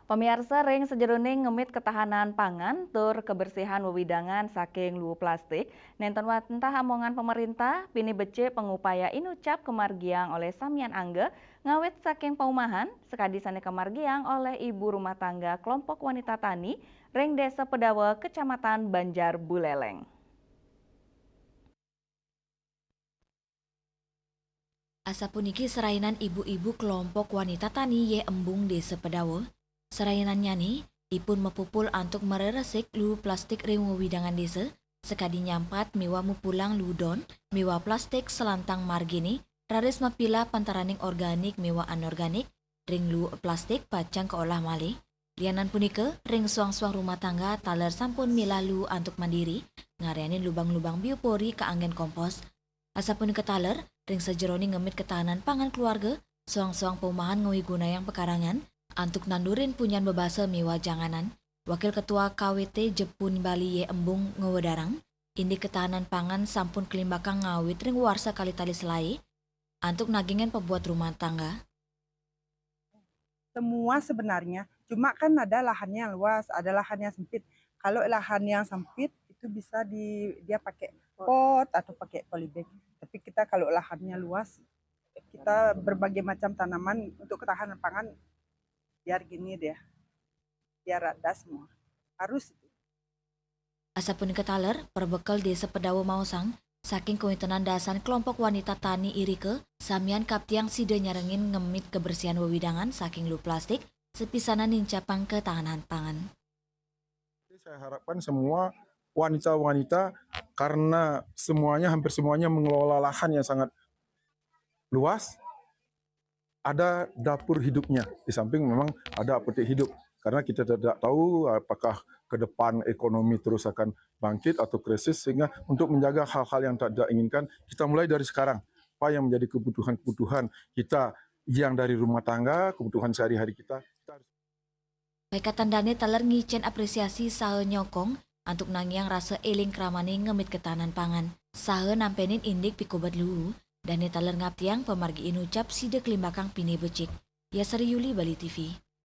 Pemirsa ring sejeroning ngemit ketahanan pangan tur kebersihan wewidangan saking lu plastik. Nenten wantah amongan pemerintah pini bece pengupaya inucap kemargiang oleh Samian Angge ngawit saking paumahan sekadisane kemargiang oleh ibu rumah tangga kelompok wanita tani ring desa Pedawe kecamatan Banjar Buleleng. Asapuniki serainan ibu-ibu kelompok wanita tani ye embung desa Pedawe. Serainannya nih, ipun mepupul antuk mereresik lu plastik ring widangan desa, sekadi nyampat miwa mupulang ludon, miwa plastik selantang margini, raris mapila pantaraning organik miwa anorganik, ring lu plastik pacang keolah malih. Lianan punike, ring suang-suang rumah tangga taler sampun milah lu antuk mandiri, ngarianin lubang-lubang biopori ke anggen kompos. Asapun ketaler, ring sejeroni ngemit ketahanan pangan keluarga, suang-suang perumahan ngawi guna yang pekarangan, antuk nandurin punyan bebasa miwa janganan, Wakil Ketua KWT Jepun Bali ye embung ngewedarang, indi ketahanan pangan sampun kelimbakang ngawit ring warsa kali tali selai, antuk nagingan pembuat rumah tangga. Semua sebenarnya, cuma kan ada lahannya luas, ada lahan yang sempit. Kalau lahan yang sempit itu bisa dia pakai pot atau pakai polybag. Tapi kita kalau lahannya luas, kita berbagai macam tanaman untuk ketahanan pangan biar gini deh, biar rada semua. Harus itu. Asapun ketaler, perbekal desa Pedawe Mausang, saking kewitenan dasan kelompok wanita tani irike, samian kaptiang sida nyarengin ngemit kebersihan wewidangan saking lu plastik, sepisanan nincapang ketahanan pangan. Saya harapkan semua wanita-wanita, karena hampir semuanya mengelola lahan yang sangat luas, ada dapur hidupnya. Di samping memang ada apotek hidup. Karena kita tidak tahu apakah ke depan ekonomi terus akan bangkit atau krisis, sehingga untuk menjaga hal-hal yang tidak inginkan, kita mulai dari sekarang. Apa yang menjadi kebutuhan-kebutuhan kita yang dari rumah tangga, kebutuhan sehari-hari kita. Baikatan dane taler ngicen apresiasi sahe nyokong, antuk nangiang rasa eling kramani ngemit ketahanan pangan. Sahe nampenin indik pikobat luu, dane taler ngaptiang pemargi inucap sida kelimbakang pini becik. Ya Sari Yuli, Bali TV.